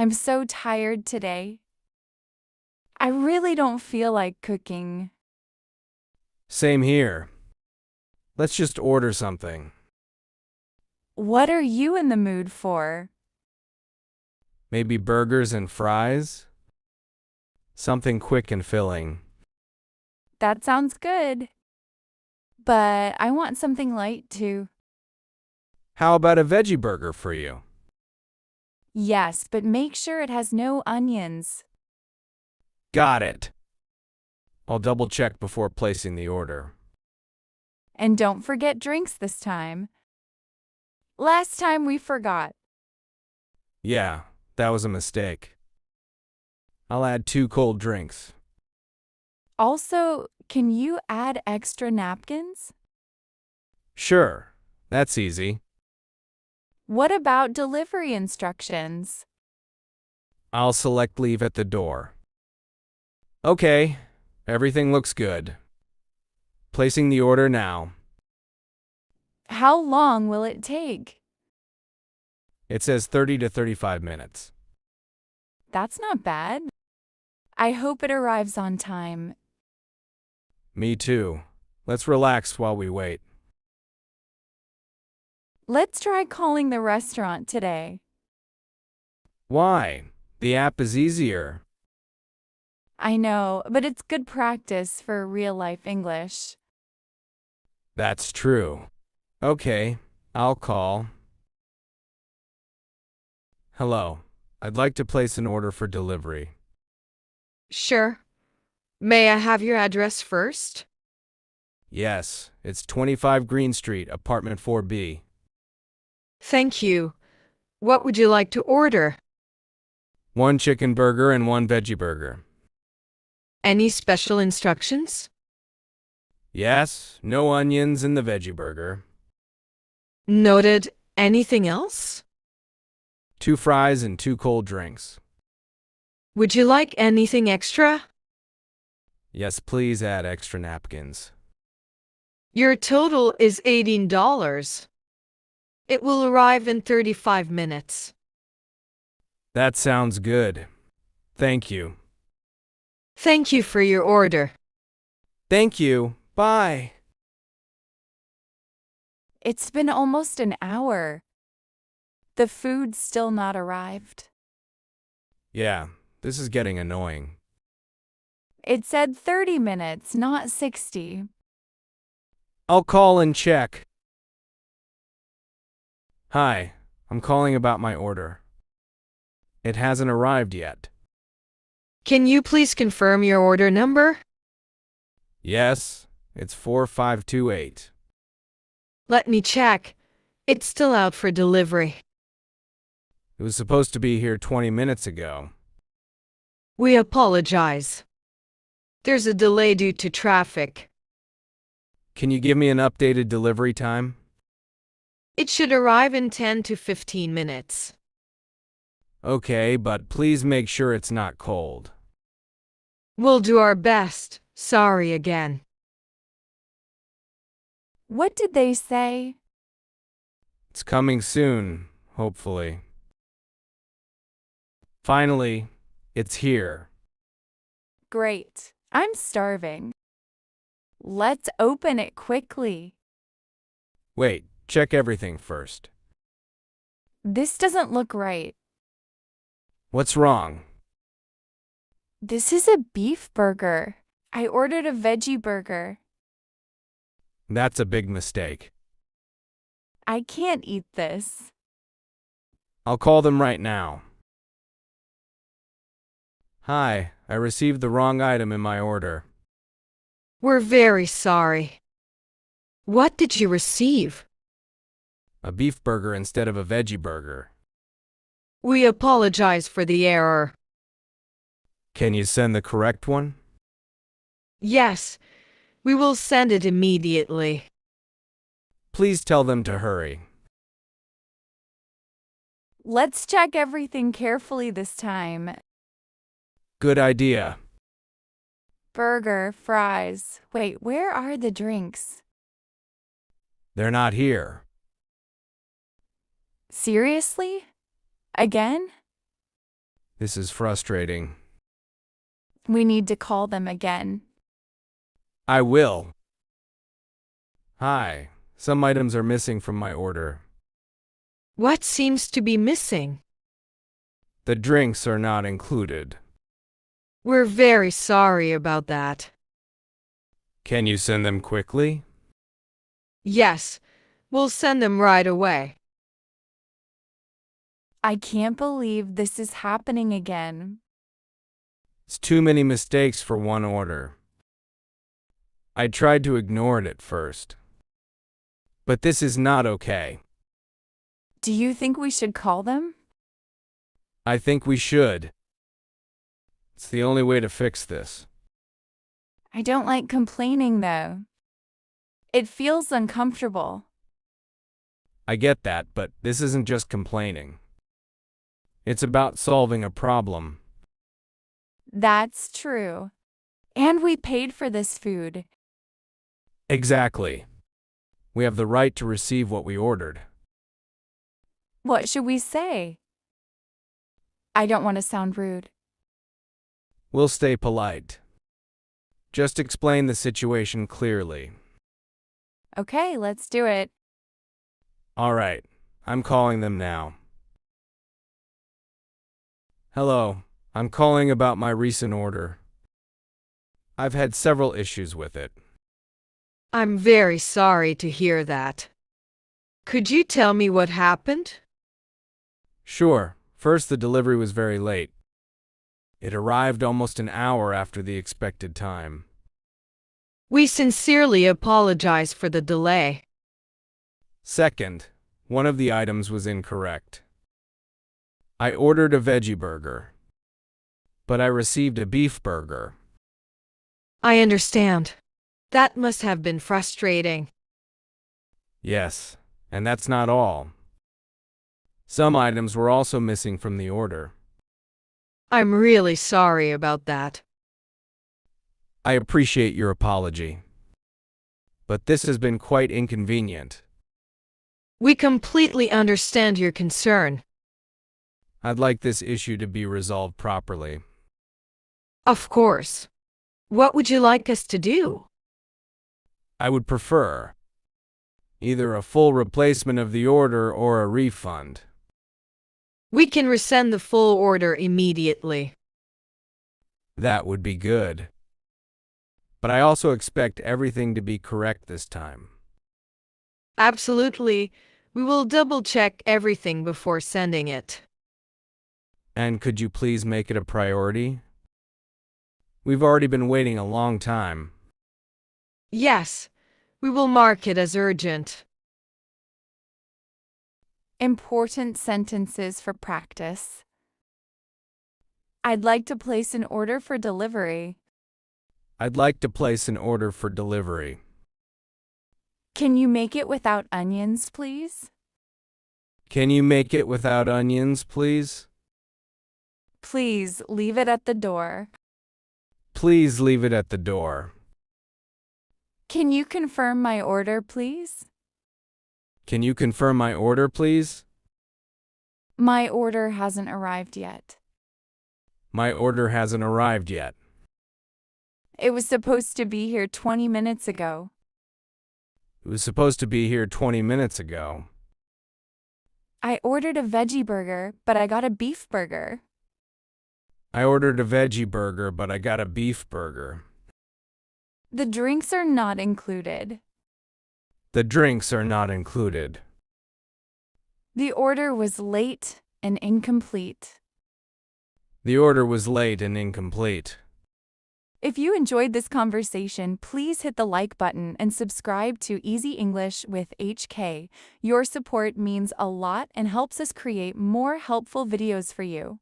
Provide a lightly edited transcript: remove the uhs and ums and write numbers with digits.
I'm so tired today. I really don't feel like cooking. Same here. Let's just order something. What are you in the mood for? Maybe burgers and fries? Something quick and filling. That sounds good. But I want something light too. How about a veggie burger for you? Yes, but make sure it has no onions. Got it. I'll double check before placing the order. And don't forget drinks this time. Last time we forgot. Yeah, that was a mistake. I'll add 2 cold drinks. Also, can you add extra napkins? Sure, that's easy. What about delivery instructions? I'll select leave at the door. Okay, everything looks good. Placing the order now. How long will it take? It says 30 to 35 minutes. That's not bad. I hope it arrives on time. Me too. Let's relax while we wait. Let's try calling the restaurant today. Why? The app is easier. I know, but it's good practice for real-life English. That's true. Okay, I'll call. Hello. I'd like to place an order for delivery. Sure. May I have your address first? Yes, it's 25 Green Street, apartment 4B. Thank you. What would you like to order? 1 chicken burger and 1 veggie burger. Any special instructions? Yes, no onions in the veggie burger. Noted. Anything else? 2 fries and 2 cold drinks. Would you like anything extra? Yes, please add extra napkins. Your total is $18. It will arrive in 35 minutes. That sounds good. Thank you. Thank you for your order. Thank you. Bye. It's been almost an hour. The food's still not arrived. Yeah, this is getting annoying. It said 30 minutes, not 60. I'll call and check. Hi, I'm calling about my order. It hasn't arrived yet. Can you please confirm your order number? Yes, it's 4528. Let me check. It's still out for delivery. It was supposed to be here 20 minutes ago. We apologize. There's a delay due to traffic. Can you give me an updated delivery time? It should arrive in 10 to 15 minutes. Okay, but please make sure it's not cold. We'll do our best. Sorry again. What did they say? It's coming soon, hopefully. Finally, it's here. Great. I'm starving. Let's open it quickly. Wait, check everything first. This doesn't look right. What's wrong? This is a beef burger. I ordered a veggie burger. That's a big mistake. I can't eat this. I'll call them right now. Hi, I received the wrong item in my order. We're very sorry. What did you receive? A beef burger instead of a veggie burger. We apologize for the error. Can you send the correct one? Yes, we will send it immediately. Please tell them to hurry. Let's check everything carefully this time. Good idea. Burger, fries. Wait, where are the drinks? They're not here. Seriously? Again? This is frustrating. We need to call them again. I will. Hi, some items are missing from my order. What seems to be missing? The drinks are not included. We're very sorry about that. Can you send them quickly? Yes, we'll send them right away. I can't believe this is happening again. It's too many mistakes for one order. I tried to ignore it at first. But this is not okay. Do you think we should call them? I think we should. It's the only way to fix this. I don't like complaining though. It feels uncomfortable. I get that, but this isn't just complaining. It's about solving a problem. That's true. And we paid for this food. Exactly. We have the right to receive what we ordered. What should we say? I don't want to sound rude. We'll stay polite. Just explain the situation clearly. Okay, let's do it. All right, I'm calling them now. Hello, I'm calling about my recent order. I've had several issues with it. I'm very sorry to hear that. Could you tell me what happened? Sure, first the delivery was very late. It arrived almost an hour after the expected time. We sincerely apologize for the delay. Second, one of the items was incorrect. I ordered a veggie burger, but I received a beef burger. I understand. That must have been frustrating. Yes, and that's not all. Some items were also missing from the order. I'm really sorry about that. I appreciate your apology, but this has been quite inconvenient. We completely understand your concern. I'd like this issue to be resolved properly. Of course. What would you like us to do? I would prefer either a full replacement of the order or a refund. We can resend the full order immediately. That would be good. But I also expect everything to be correct this time. Absolutely. We will double-check everything before sending it. And could you please make it a priority? We've already been waiting a long time. Yes, we will mark it as urgent. Important sentences for practice. I'd like to place an order for delivery. I'd like to place an order for delivery. Can you make it without onions, please? Can you make it without onions, please? Please leave it at the door. Please leave it at the door. Can you confirm my order, please? Can you confirm my order, please? My order hasn't arrived yet. My order hasn't arrived yet. It was supposed to be here 20 minutes ago. It was supposed to be here 20 minutes ago. I ordered a veggie burger, but I got a beef burger. I ordered a veggie burger, but I got a beef burger. The drinks are not included. The drinks are not included. The order was late and incomplete. The order was late and incomplete. If you enjoyed this conversation, please hit the like button and subscribe to Easy English with HK. Your support means a lot and helps us create more helpful videos for you.